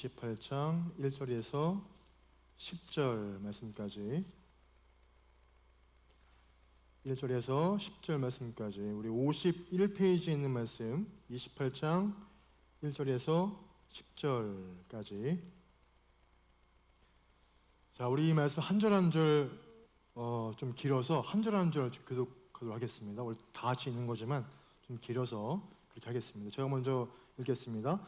28장 1절에서 10절 말씀까지 1절에서 10절 말씀까지 우리 51페이지에 있는 말씀 28장 1절에서 10절까지 자, 우리 이 말씀 한 절 한 절 좀 길어서 한 절 한 절 교독하도록 하겠습니다. 원래 다 같이 있는 거지만 좀 길어서 그렇게 하겠습니다. 제가 먼저 읽겠습니다.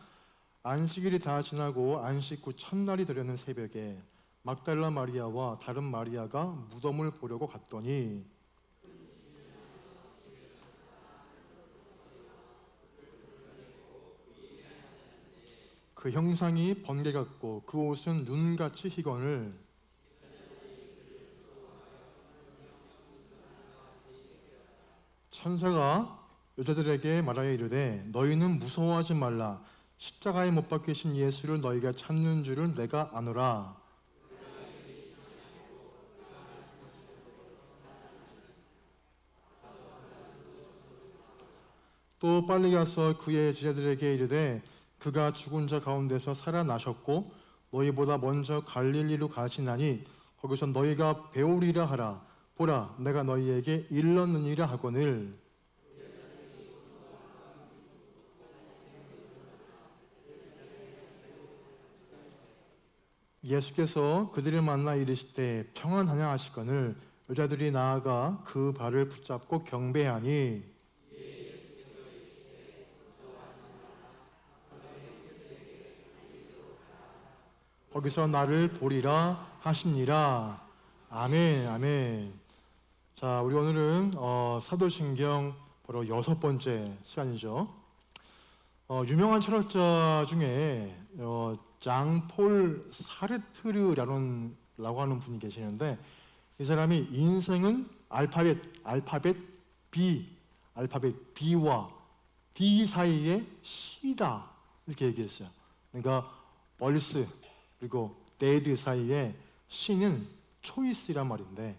안식일이 다 지나고 안식 후 첫날이 되려는 새벽에 막달라 마리아와 다른 마리아가 무덤을 보려고 갔더니 그 형상이 번개 같고 그 옷은 눈같이 희건을 천사가 여자들에게 말하여 이르되 너희는 무서워하지 말라. 십자가에 못 박히신 예수를 너희가 찾는 줄을 내가 아노라. 또 빨리 가서 그의 제자들에게 이르되 그가 죽은 자 가운데서 살아나셨고 너희보다 먼저 갈릴리로 가시나니 거기서 너희가 배우리라 하라. 보라, 내가 너희에게 일렀느니라 하거늘. 예수께서 그들을 만나 이르시되 평안하냐 하시거늘 여자들이 나아가 그 발을 붙잡고 경배하니 거기서 나를 보리라 하시니라. 아멘, 아멘. 자, 우리 오늘은 사도신경 바로 6번째 시간이죠. 유명한 철학자 중에 장폴 사르트르라고 하는 분이 계시는데 이 사람이 인생은 알파벳 B와 D 사이의 C다 이렇게 얘기했어요. 그러니까 벌스 그리고 데드 사이에 C는 초이스란 말인데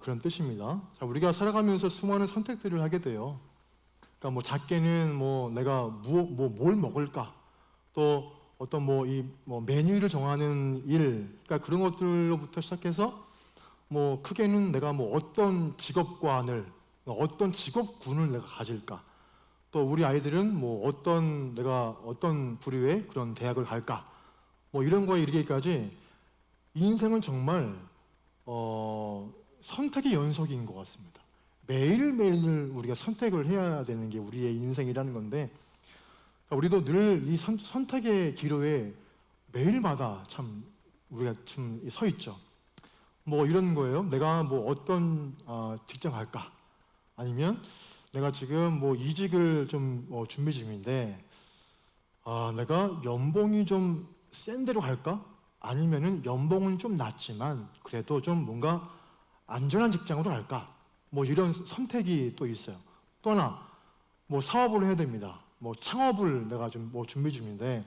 그런 뜻입니다. 자, 우리가 살아가면서 수많은 선택들을 하게 돼요. 그러니까 뭐 작게는 뭐 내가 뭘 먹을까, 또 어떤 메뉴를 정하는 일, 그러니까 그런 것들로부터 시작해서 뭐 크게는 내가 뭐 어떤 직업관을, 어떤 직업군을 내가 가질까, 또 우리 아이들은 뭐 내가 어떤 부류의 그런 대학을 갈까, 뭐 이런 거에 이르기까지 인생은 정말 선택의 연속인 것 같습니다. 매일매일 우리가 선택을 해야 되는 게 우리의 인생이라는 건데 우리도 늘 이 선택의 기로에 매일마다 참 우리가 좀 서 있죠. 뭐 이런 거예요. 내가 뭐 어떤 직장 갈까? 아니면 내가 지금 뭐 이직을 좀 준비 중인데 내가 연봉이 좀 센 데로 갈까? 아니면은 연봉은 좀 낮지만 그래도 좀 뭔가 안전한 직장으로 갈까? 뭐 이런 선택이 또 있어요. 또 하나 뭐 사업을 해야 됩니다. 뭐 창업을 내가 좀 준비 중인데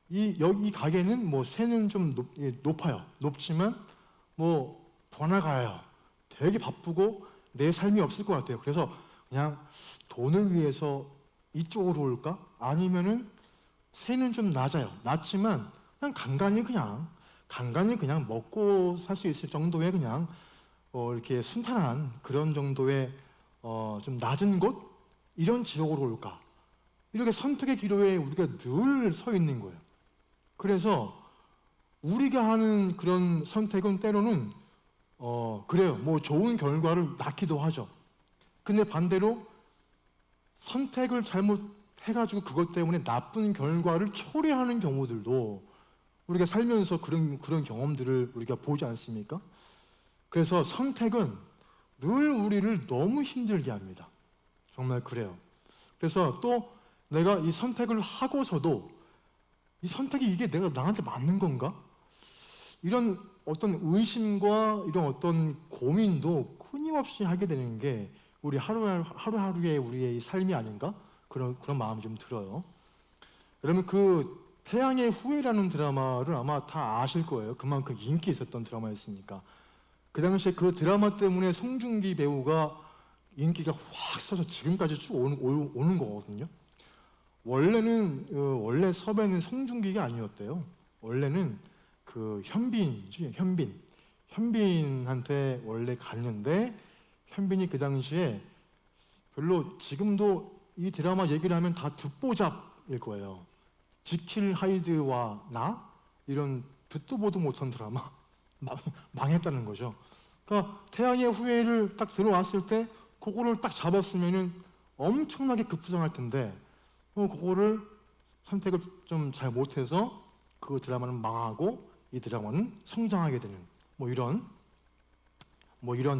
이 가게는 뭐 세는 좀 높아요. 높지만 뭐 번화가예요. 되게 바쁘고 내 삶이 없을 것 같아요. 그래서 그냥 돈을 위해서 이쪽으로 올까? 아니면은 세는 좀 낮지만 그냥 간간히 그냥 먹고 살 수 있을 정도의 그냥 이렇게 순탄한 그런 정도의 좀 낮은 곳 이런 지역으로 올까? 이렇게 선택의 기로에 우리가 늘 서 있는 거예요. 그래서 우리가 하는 그런 선택은 때로는 그래요. 뭐 좋은 결과를 낳기도 하죠. 근데 반대로 선택을 잘못해가지고 그것 때문에 나쁜 결과를 초래하는 경우들도 우리가 살면서 그런 경험들을 우리가 보지 않습니까? 그래서 선택은 늘 우리를 너무 힘들게 합니다. 정말 그래요. 그래서 또 내가 이 선택을 하고서도 이 선택이 이게 내가 나한테 맞는 건가? 이런 어떤 의심과 이런 어떤 고민도 끊임없이 하게 되는 게 우리 하루하루의 우리의 삶이 아닌가? 그런 마음이 좀 들어요. 여러분 그 태양의 후예라는 드라마를 아마 다 아실 거예요. 그만큼 인기 있었던 드라마였으니까. 그 당시에 그 드라마 때문에 송중기 배우가 인기가 확 서서 지금까지 쭉 오는 거거든요. 원래 섭외는 송중기가 아니었대요. 원래는 그 현빈한테 원래 갔는데 현빈이 그 당시에 별로 지금도 이 드라마 얘기를 하면 다 듣보잡일 거예요. 지킬 하이드와 나 이런 듣도 보도 못한 드라마 망했다는 거죠. 그러니까 태양의 후예를 딱 들어왔을 때 그거를 딱 잡았으면은 엄청나게 급부상할 텐데 그거를 선택을 좀 잘 못해서 그 드라마는 망하고 이 드라마는 성장하게 되는 이런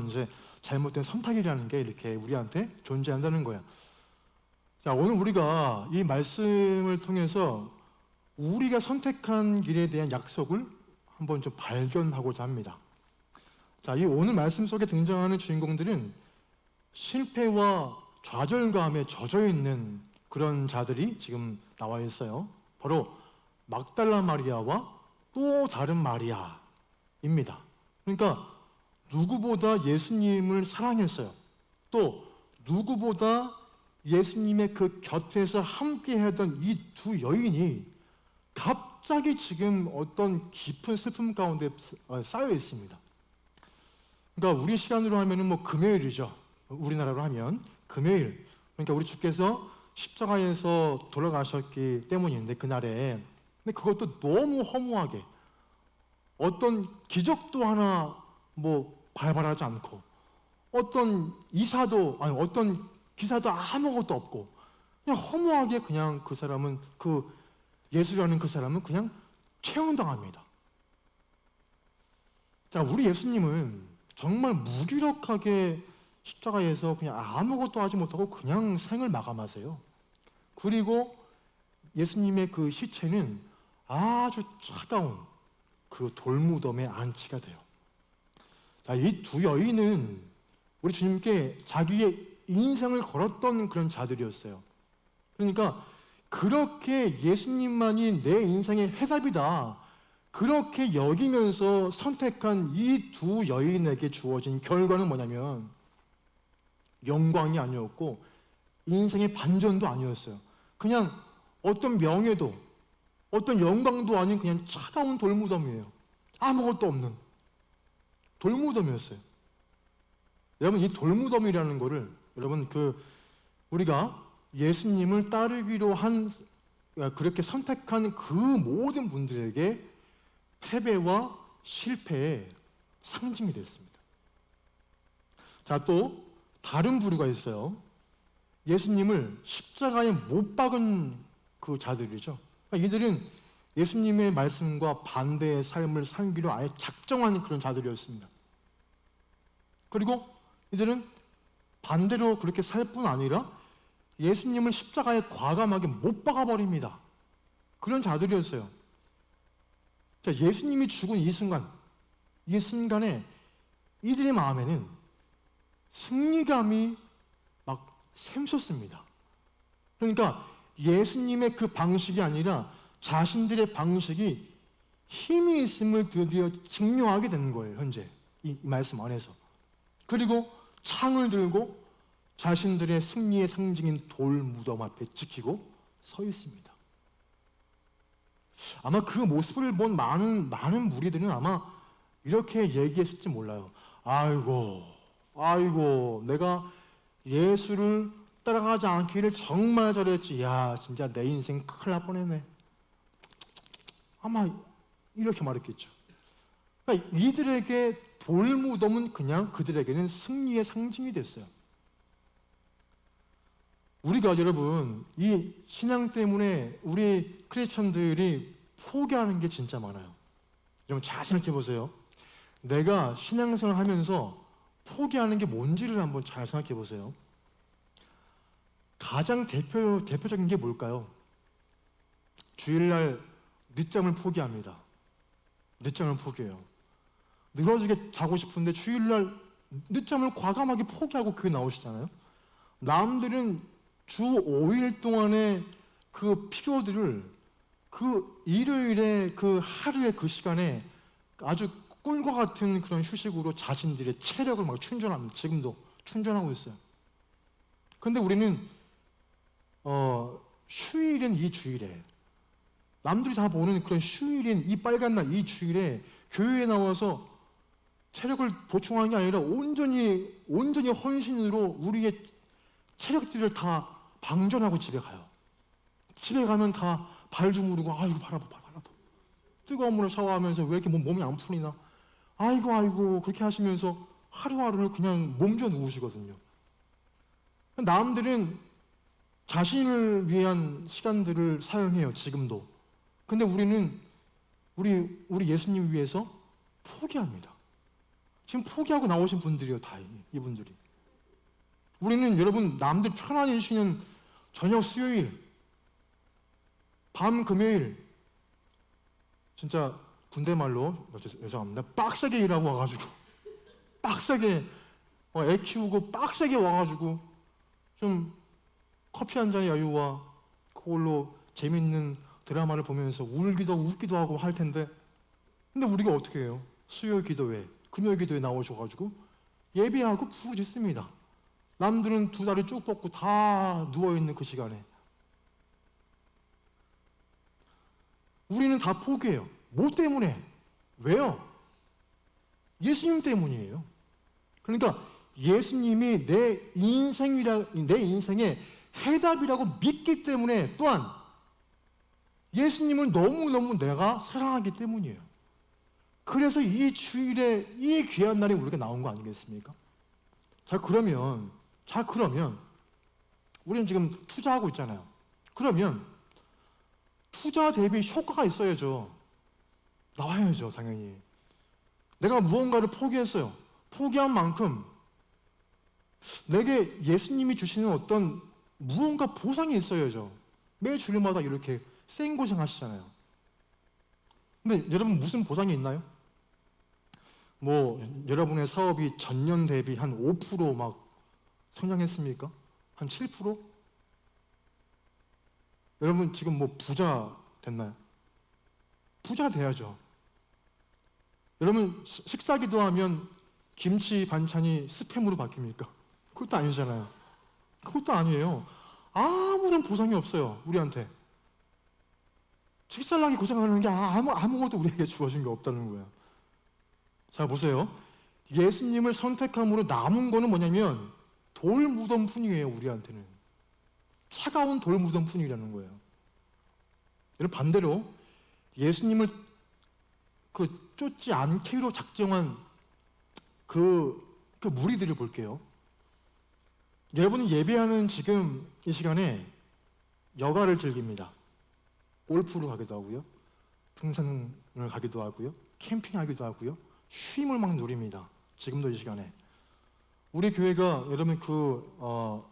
이제 잘못된 선택이라는 게 이렇게 우리한테 존재한다는 거야. 자, 오늘 우리가 이 말씀을 통해서 우리가 선택한 길에 대한 약속을 한번 좀 발견하고자 합니다. 자, 이 오늘 말씀 속에 등장하는 주인공들은 실패와 좌절감에 젖어 있는 그런 자들이 지금 나와 있어요. 바로 막달라 마리아와 또 다른 마리아입니다. 그러니까 누구보다 예수님을 사랑했어요. 또 누구보다 예수님의 그 곁에서 함께 하던 이 두 여인이 갑자기 지금 어떤 깊은 슬픔 가운데 쌓여 있습니다. 그러니까 우리 시간으로 하면은 금요일이죠. 우리나라로 하면 금요일. 그러니까 우리 주께서 십자가에서 돌아가셨기 때문인데 그날에. 근데 그것도 너무 허무하게 어떤 기적도 하나 발발하지 않고 어떤 어떤 기사도 아무것도 없고 그냥 허무하게 그냥 그 사람은 예수라는 그 사람은 그냥 채용당합니다. 자, 우리 예수님은 정말 무기력하게 십자가에서 그냥 아무것도 하지 못하고 그냥 생을 마감하세요. 그리고 예수님의 그 시체는 아주 차가운 그 돌무덤에 안치가 돼요. 자, 이 두 여인은 우리 주님께 자기의 인생을 걸었던 그런 자들이었어요. 그러니까 그렇게 예수님만이 내 인생의 해답이다. 그렇게 여기면서 선택한 이 두 여인에게 주어진 결과는 뭐냐면 영광이 아니었고 인생의 반전도 아니었어요. 그냥 어떤 명예도 어떤 영광도 아닌 그냥 차가운 돌무덤이에요. 아무것도 없는 돌무덤이었어요. 여러분, 이 돌무덤이라는 거를 여러분 우리가 예수님을 따르기로 그렇게 선택한 그 모든 분들에게 패배와 실패의 상징이 됐습니다. 자, 또 다른 부류가 있어요. 예수님을 십자가에 못 박은 그 자들이죠. 그러니까 이들은 예수님의 말씀과 반대의 삶을 살기로 아예 작정한 그런 자들이었습니다. 그리고 이들은 반대로 그렇게 살 뿐 아니라 예수님을 십자가에 과감하게 못 박아버립니다. 그런 자들이었어요. 자, 예수님이 죽은 이 순간에 이들의 마음에는 승리감이 막 샘솟습니다. 그러니까 예수님의 그 방식이 아니라 자신들의 방식이 힘이 있음을 드디어 증명하게 되는 거예요, 현재. 이 말씀 안에서. 그리고 창을 들고 자신들의 승리의 상징인 돌 무덤 앞에 지키고 서 있습니다. 아마 그 모습을 본 많은 무리들은 아마 이렇게 얘기했을지 몰라요. 아이고, 내가 예수를 따라가지 않기를 정말 잘했지. 야, 진짜 내 인생 큰일 날 뻔했네. 아마 이렇게 말했겠죠. 그러니까 이들에게 돌무덤은 그냥 그들에게는 승리의 상징이 됐어요. 우리가 여러분 이 신앙 때문에 우리 크리스천들이 포기하는 게 진짜 많아요. 여러분 잘 생각해 보세요. 내가 신앙생활 하면서 포기하는 게 뭔지를 한번 잘 생각해 보세요. 가장 대표적인 게 뭘까요? 주일날 늦잠을 포기합니다. 늦잠을 포기해요. 늘어지게 자고 싶은데 주일날 늦잠을 과감하게 포기하고 교회 나오시잖아요. 남들은 주 5일 동안의 그 피로들을 그 일요일에 그 하루의 그 시간에 아주 꿀과 같은 그런 휴식으로 자신들의 체력을 막 충전합니다. 지금도 충전하고 있어요. 그런데 우리는 휴일인 이 주일에, 남들이 다 보는 그런 휴일인 이 빨간 날 이 주일에 교회에 나와서 체력을 보충하는 게 아니라 온전히 헌신으로 우리의 체력들을 다 방전하고 집에 가요. 집에 가면 다 발 주무르고, 아이고 발 아파. 뜨거운 물을 샤워하면서 왜 이렇게 몸이 안 풀리나, 아이고 그렇게 하시면서 하루하루를 그냥 몸져 누우시거든요. 남들은 자신을 위한 시간들을 사용해요, 지금도. 근데 우리는 우리 예수님 위해서 포기합니다. 지금 포기하고 나오신 분들이에요, 다 이분들이. 우리는 여러분, 남들 편안히 쉬는 저녁 수요일, 밤 금요일, 진짜 군대 말로 죄송합니다, 빡세게 일하고 와가지고 빡세게 애 키우고 빡세게 와가지고 좀 커피 한 잔의 여유와 그걸로 재밌는 드라마를 보면서 울기도 웃기도 하고 할 텐데, 근데 우리가 어떻게 해요? 수요 기도회, 금요일 기도회 나오셔가지고 예배하고 부르짖습니다. 남들은 두 다리 쭉 뻗고 다 누워있는 그 시간에 우리는 다 포기해요. 뭐 때문에? 왜요? 예수님 때문이에요. 그러니까 예수님이 내 인생의 해답이라고 믿기 때문에, 또한 예수님을 너무너무 내가 사랑하기 때문이에요. 그래서 이 주일에 이 귀한 날에 우리가 나온 거 아니겠습니까? 자, 그러면 우리는 지금 투자하고 있잖아요. 그러면 투자 대비 효과가 있어야죠. 나와야죠, 당연히. 내가 무언가를 포기했어요. 포기한 만큼 내게 예수님이 주시는 어떤 무언가 보상이 있어야죠. 매일 주일마다 이렇게 생고생 하시잖아요. 근데 여러분, 무슨 보상이 있나요? 뭐 여러분의 사업이 전년 대비 한 5% 성장했습니까? 한 7%? 여러분 지금 부자 됐나요? 부자 돼야죠. 여러분 식사 기도하면 김치 반찬이 스팸으로 바뀝니까? 그것도 아니잖아요. 그것도 아니에요. 아무런 보상이 없어요, 우리한테. 식사를 하기 고생하는 게 아무것도 우리에게 주어진 게 없다는 거예요. 자, 보세요. 예수님을 선택함으로 남은 거는 뭐냐면 돌무덤뿐이에요, 우리한테는. 차가운 돌무덤뿐이라는 거예요. 여러분, 반대로 예수님을 쫓지 않기로 작정한 그 무리들을 볼게요. 여러분이 예배하는 지금 이 시간에 여가를 즐깁니다. 골프를 가기도 하고요, 등산을 가기도 하고요, 캠핑하기도 하고요, 쉼을 막 누립니다. 지금도 이 시간에. 우리 교회가 여러분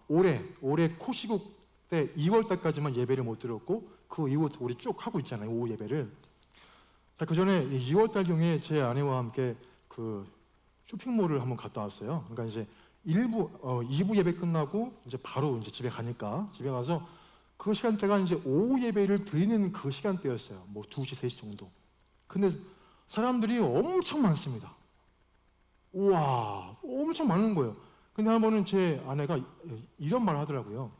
올해 코시국 때 2월 달까지만 예배를 못 드렸고, 그 이후 우리 쭉 하고 있잖아요, 오후 예배를. 자, 그 전에 2월 달 중에 제 아내와 함께 그 쇼핑몰을 한번 갔다 왔어요. 그러니까 이제 2부 예배 끝나고 이제 바로 이제 집에 가서 그 시간대가 이제 오후 예배를 드리는 그 시간대였어요. 2시, 3시 정도. 근데 사람들이 엄청 많습니다. 우와, 엄청 많은 거예요. 근데 한 번은 제 아내가 이런 말을 하더라고요.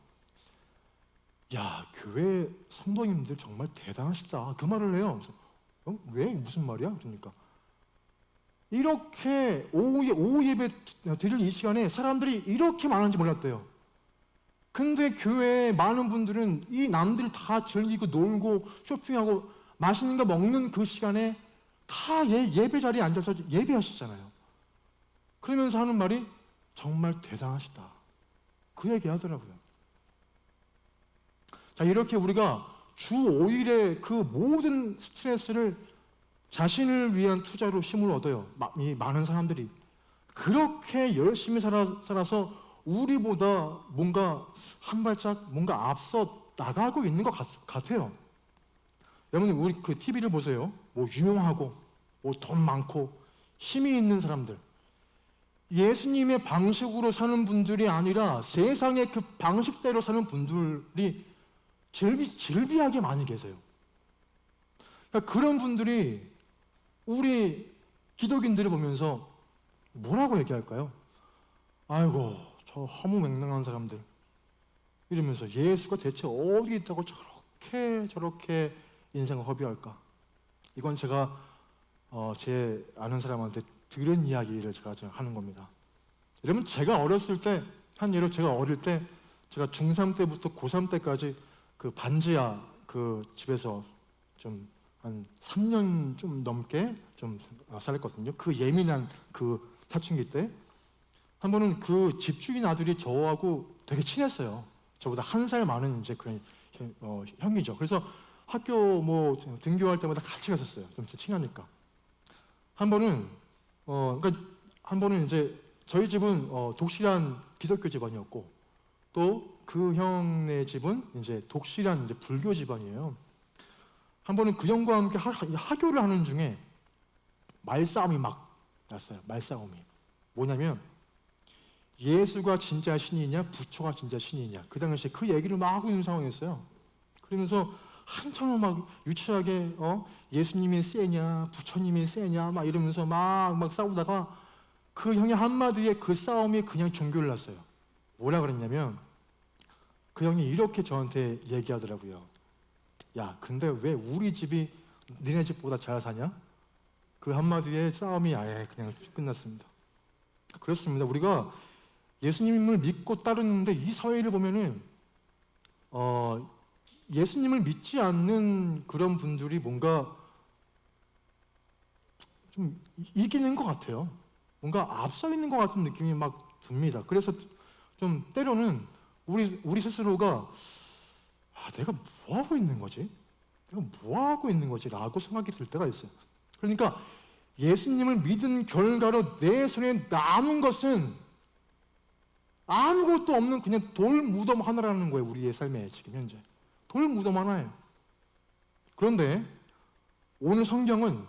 야, 교회 성도님들 정말 대단하시다. 그 말을 해요. 그래서, 왜? 무슨 말이야? 그러니까 이렇게 오후 예배 드릴 이 시간에 사람들이 이렇게 많은지 몰랐대요. 근데 교회에 많은 분들은 이 남들 다 즐기고 놀고 쇼핑하고 맛있는 거 먹는 그 시간에 다 예배 자리에 앉아서 예배하시잖아요. 그러면서 하는 말이 정말 대단하시다. 그 얘기 하더라고요. 자, 이렇게 우리가 주 5일의 그 모든 스트레스를 자신을 위한 투자로 힘을 얻어요. 이 많은 사람들이. 그렇게 열심히 살아서 우리보다 뭔가 한 발짝 뭔가 앞서 나가고 있는 것 같아요. 여러분, 우리 그 TV를 보세요. 유명하고, 돈 많고, 힘이 있는 사람들. 예수님의 방식으로 사는 분들이 아니라 세상의 그 방식대로 사는 분들이 즐비하게 많이 계세요. 그러니까 그런 분들이 우리 기독인들을 보면서 뭐라고 얘기할까요? 아이고, 저 허무맹랑한 사람들. 이러면서 예수가 대체 어디 있다고 저렇게 인생을 허비할까? 이건 제가 제 아는 사람한테 들은 이야기를 제가 하는 겁니다. 여러분, 제가 어렸을 때, 한 예로 제가 어릴 때, 제가 중3 때부터 고3 때까지 그 반지하 그 집에서 좀 한 3년 좀 넘게 좀 살았거든요. 그 예민한 그 사춘기 때. 한 번은 그 집주인 아들이 저하고 되게 친했어요. 저보다 한 살 많은 이제 그런 형이죠. 그래서 학교 뭐 등교할 때마다 같이 갔었어요. 좀 친하니까. 한 번은 그러니까 한 번은 이제 저희 집은 독실한 기독교 집안이었고, 또 그 형네 집은 이제 독실한 이제 불교 집안이에요. 한 번은 그 형과 함께 하교를 하는 중에 말싸움이 막 났어요. 말싸움이 뭐냐면 예수가 진짜 신이냐, 부처가 진짜 신이냐. 그 당시에 그 얘기를 막 하고 있는 상황이었어요. 그러면서 한참을 막 유치하게 예수님이 세냐, 부처님이 세냐 막 이러면서 막 싸우다가 그 형의 한마디에 그 싸움이 그냥 종결을 났어요. 뭐라 그랬냐면 그 형이 이렇게 저한테 얘기하더라고요. 야, 근데 왜 우리 집이 니네 집보다 잘 사냐? 그 한마디에 싸움이 아예 그냥 끝났습니다. 그렇습니다. 우리가 예수님을 믿고 따르는데 이 사회를 보면은 예수님을 믿지 않는 그런 분들이 뭔가 좀 이기는 것 같아요. 뭔가 앞서 있는 것 같은 느낌이 막 듭니다. 그래서 좀 때로는 우리 스스로가 내가 뭐 하고 있는 거지? 내가 뭐 하고 있는 거지? 라고 생각이 들 때가 있어요. 그러니까 예수님을 믿은 결과로 내 손에 남은 것은 아무것도 없는 그냥 돌 무덤 하나라는 거예요. 우리의 삶에 지금 현재 돌 무덤 하나예요. 그런데 오늘 성경은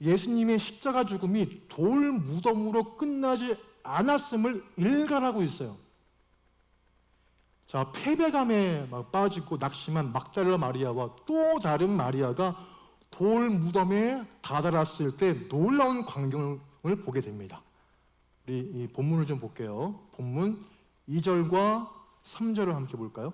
예수님의 십자가 죽음이 돌 무덤으로 끝나지 않았음을 일갈하고 있어요. 자, 패배감에 막 빠지고 낙심한 막달라 마리아와 또 다른 마리아가 돌 무덤에 다다랐을 때 놀라운 광경을 보게 됩니다. 우리 이 본문을 좀 볼게요. 본문 2절과 3절을 함께 볼까요?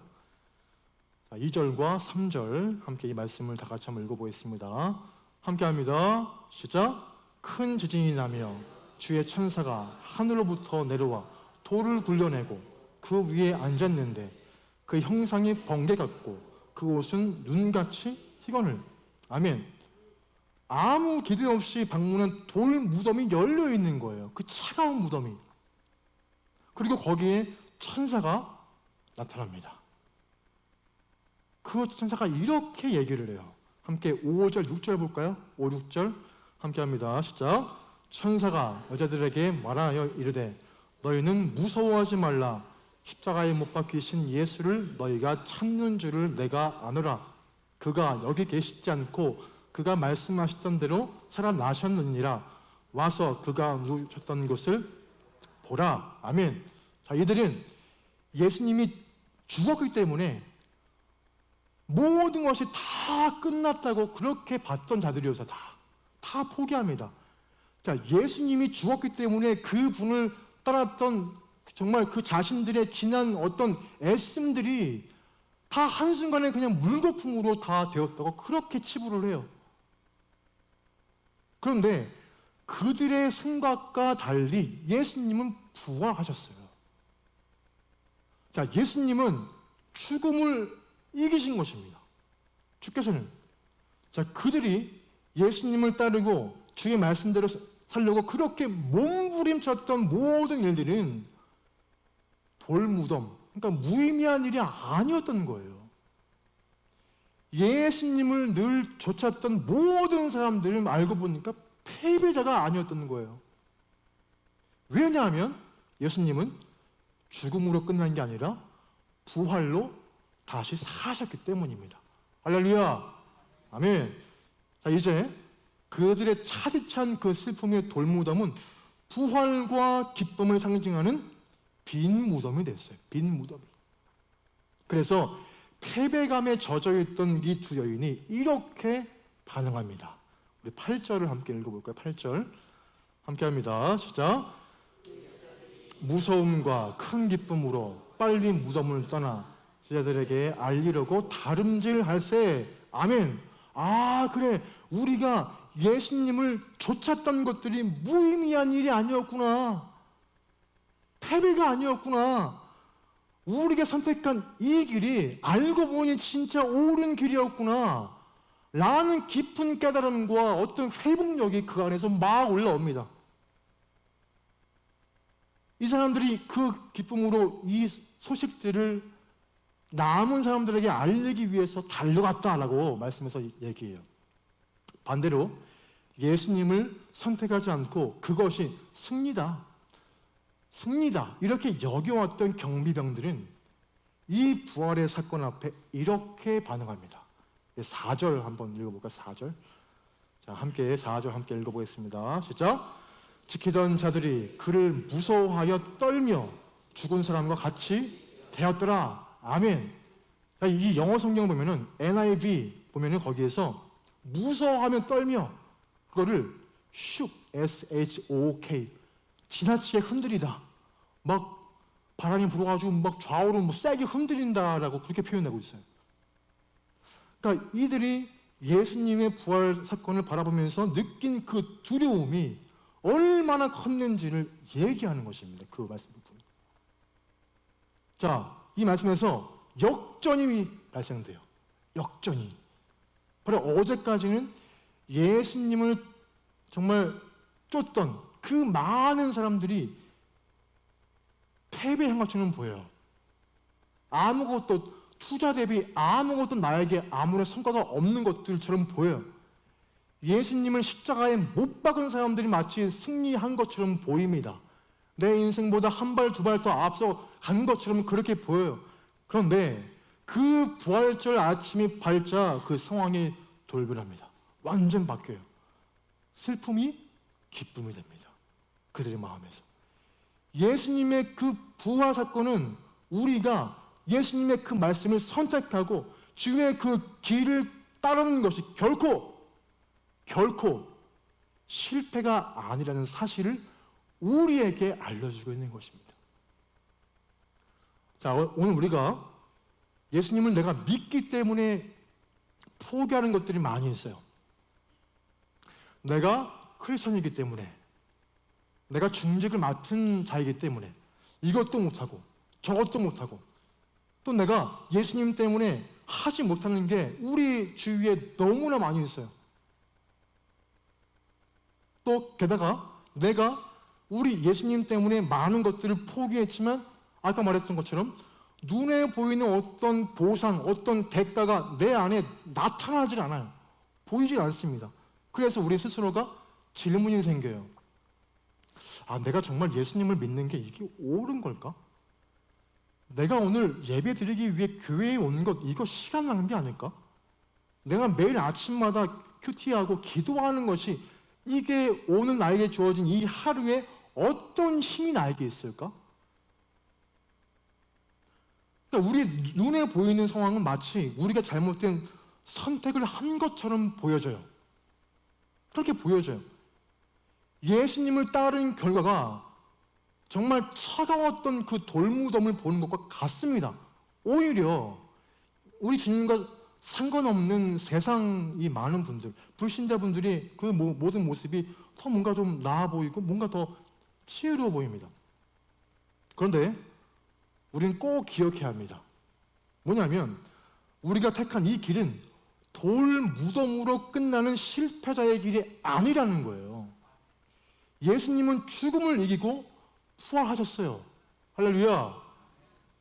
자, 2절과 3절 함께 이 말씀을 다 같이 한번 읽어보겠습니다. 함께 합니다. 시작. 큰 지진이 나며 주의 천사가 하늘로부터 내려와 돌을 굴려내고 그 위에 앉았는데 그 형상이 번개 같고 그 옷은 눈같이 희건을. 아멘. 아무 기대 없이 방문한 돌 무덤이 열려 있는 거예요. 그 차가운 무덤이. 그리고 거기에 천사가 나타납니다. 그 천사가 이렇게 얘기를 해요. 함께 5절, 6절 볼까요? 5, 6절 함께 합니다. 시작. 천사가 여자들에게 말하여 이르되 너희는 무서워하지 말라. 십자가에 못 박히신 예수를 너희가 찾는 줄을 내가 아노라. 그가 여기 계시지 않고 그가 말씀하셨던 대로 살아나셨느니라. 와서 그가 누우셨던 곳을 보라. 아멘. 자, 이들은 예수님이 죽었기 때문에 모든 것이 다 끝났다고 그렇게 봤던 자들이어서 다 포기합니다. 자, 예수님이 죽었기 때문에 그 분을 따랐던 정말 그 자신들의 지난 어떤 애씀들이 다 한순간에 그냥 물거품으로 다 되었다고 그렇게 치부를 해요. 그런데 그들의 생각과 달리 예수님은 부활하셨어요. 자, 예수님은 죽음을 이기신 것입니다. 주께서는. 자, 그들이 예수님을 따르고 주의 말씀대로 살려고 그렇게 몸부림쳤던 모든 일들은 돌무덤, 그러니까 무의미한 일이 아니었던 거예요. 예수님을 늘 쫓았던 모든 사람들을 알고 보니까 패배자가 아니었던 거예요. 왜냐하면 예수님은 죽음으로 끝난 게 아니라 부활로 다시 사셨기 때문입니다. 할렐루야. 아멘. 자, 이제 그들의 차디찬 그 슬픔의 돌무덤은 부활과 기쁨을 상징하는 빈 무덤이 됐어요. 빈 무덤이. 그래서 패배감에 젖어있던 이 두 여인이 이렇게 반응합니다. 우리 8절을 함께 읽어볼까요? 8절 함께 합니다. 시작. 무서움과 큰 기쁨으로 빨리 무덤을 떠나 제자들에게 알리려고 다름질할세. 아멘. 아, 그래. 우리가 예수님을 쫓았던 것들이 무의미한 일이 아니었구나. 패배가 아니었구나. 우리가 선택한 이 길이 알고 보니 진짜 옳은 길이었구나. 라는 깊은 깨달음과 어떤 회복력이 그 안에서 막 올라옵니다. 이 사람들이 그 기쁨으로 이 소식들을 남은 사람들에게 알리기 위해서 달려갔다라고 말씀해서 얘기해요. 반대로 예수님을 선택하지 않고 그것이 승리다, 승리다 이렇게 여겨왔던 경비병들은 이 부활의 사건 앞에 이렇게 반응합니다. 4절 한번 읽어볼까요? 4절. 자, 함께 4절 함께 읽어보겠습니다. 시작. 지키던 자들이 그를 무서워하여 떨며 죽은 사람과 같이 되었더라. 아멘. 이 영어 성경 보면은 NIV 보면은 거기에서 무서워하며 떨며 그거를 shook, S-H-O-K 지나치게 흔들리다. 막 바람이 불어가지고 막 좌우로 뭐 세게 흔들린다라고 그렇게 표현하고 있어요. 그러니까 이들이 예수님의 부활 사건을 바라보면서 느낀 그 두려움이 얼마나 컸는지를 얘기하는 것입니다. 그 말씀 부분. 자, 이 말씀에서 역전이 발생돼요. 역전이. 바로 어제까지는 예수님을 정말 쫓던 그 많은 사람들이 패배한 것처럼 보여요. 아무것도 투자 대비 아무것도 나에게 아무런 성과가 없는 것들처럼 보여요. 예수님을 십자가에 못 박은 사람들이 마치 승리한 것처럼 보입니다. 내 인생보다 한 발, 두 발 더 앞서 간 것처럼 그렇게 보여요. 그런데 그 부활절 아침이 밝자 그 상황이 돌변합니다. 완전 바뀌어요. 슬픔이 기쁨이 됩니다. 그들의 마음에서. 예수님의 그 부활 사건은 우리가 예수님의 그 말씀을 선택하고 주의 그 길을 따르는 것이 결코 실패가 아니라는 사실을 우리에게 알려주고 있는 것입니다. 자, 오늘 우리가 예수님을 내가 믿기 때문에 포기하는 것들이 많이 있어요. 내가 크리스천이기 때문에, 내가 중직을 맡은 자이기 때문에 이것도 못하고 저것도 못하고 또 내가 예수님 때문에 하지 못하는 게 우리 주위에 너무나 많이 있어요. 또 게다가 내가 우리 예수님 때문에 많은 것들을 포기했지만 아까 말했던 것처럼 눈에 보이는 어떤 보상, 어떤 대가가 내 안에 나타나질 않아요. 보이질 않습니다. 그래서 우리 스스로가 질문이 생겨요. 아, 내가 정말 예수님을 믿는 게 이게 옳은 걸까? 내가 오늘 예배 드리기 위해 교회에 온 것, 이거 시간 낭비 아닐까? 내가 매일 아침마다 큐티하고 기도하는 것이 이게 오늘 나에게 주어진 이 하루에 어떤 힘이 나에게 있을까? 그러니까 우리 눈에 보이는 상황은 마치 우리가 잘못된 선택을 한 것처럼 보여져요. 그렇게 보여져요. 예수님을 따른 결과가 정말 차가웠던 그 돌무덤을 보는 것과 같습니다. 오히려 우리 주님과 상관없는 세상이 많은 분들, 불신자분들이 그 모든 모습이 더 뭔가 좀 나아 보이고 뭔가 더 지혜로워 보입니다. 그런데 우리는 꼭 기억해야 합니다. 뭐냐면 우리가 택한 이 길은 돌무덤으로 끝나는 실패자의 길이 아니라는 거예요. 예수님은 죽음을 이기고 부활하셨어요. 할렐루야.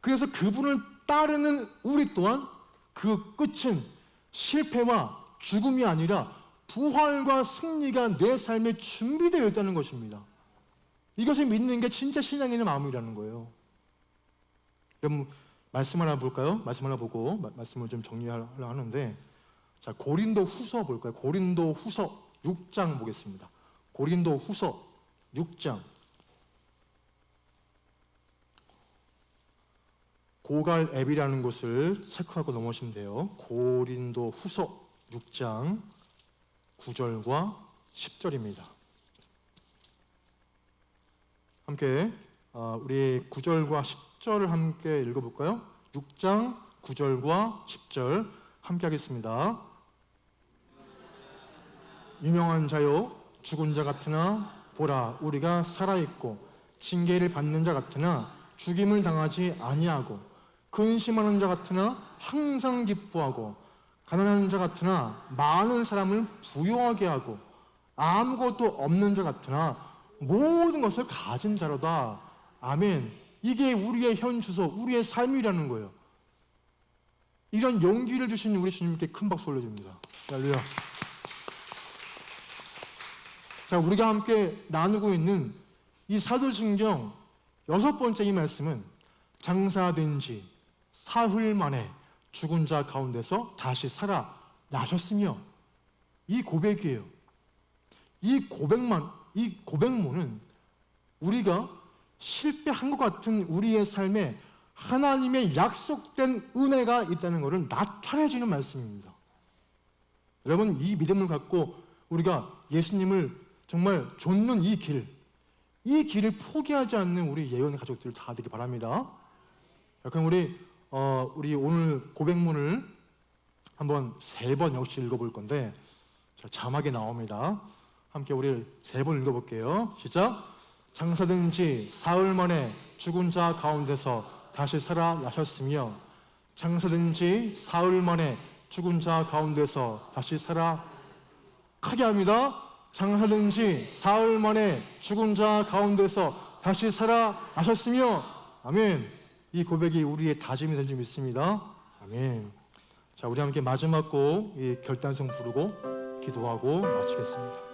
그래서 그분을 따르는 우리 또한 그 끝은 실패와 죽음이 아니라 부활과 승리가 내 삶에 준비되어 있다는 것입니다. 이것을 믿는 게 진짜 신앙인의 마음이라는 거예요. 여러분 말씀 하나 볼까요? 말씀 하나 보고 말씀을 좀 정리하려 하는데, 자, 고린도 후서 볼까요? 고린도 후서 6장 보겠습니다. 고린도 후서 6장. 고갈 앱이라는 곳을 체크하고 넘어오시면 돼요. 고린도 후서 6장 9절과 10절입니다. 함께 우리 9절과 10절을 함께 읽어볼까요? 6장 9절과 10절 함께 하겠습니다. 유명한 자요 죽은 자 같으나 보라 우리가 살아있고 징계를 받는 자 같으나 죽임을 당하지 아니하고 근심하는 자 같으나 항상 기뻐하고 가난한 자 같으나 많은 사람을 부유하게 하고 아무것도 없는 자 같으나 모든 것을 가진 자로다. 아멘. 이게 우리의 현주소, 우리의 삶이라는 거예요. 이런 용기를 주신 우리 주님께 큰 박수 올려줍니다. 할렐루야. 자, 우리가 함께 나누고 있는 이 사도신경 6번째 이 말씀은 장사된 지 사흘 만에 죽은 자 가운데서 다시 살아나셨으며, 이 고백이에요. 이 고백문은 우리가 실패한 것 같은 우리의 삶에 하나님의 약속된 은혜가 있다는 것을 나타내주는 말씀입니다. 여러분, 이 믿음을 갖고 우리가 예수님을 정말 좇는 이 길을 포기하지 않는 우리 예언의 가족들 다 되기 바랍니다. 그럼 우리 오늘 고백문을 한번 3번 역시 읽어볼 건데, 자막에 나옵니다. 함께 우리 3번 읽어볼게요. 시작. 장사된 지 사흘 만에 죽은 자 가운데서 다시 살아나셨으며, 장사된 지 사흘 만에 죽은 자 가운데서 다시 크게 합니다. 장사된 지 사흘 만에 죽은 자 가운데서 다시 살아나셨으며. 아멘. 이 고백이 우리의 다짐이 된 줄 믿습니다. 아멘. 자, 우리 함께 마지막 곡 이 결단성 부르고 기도하고 마치겠습니다.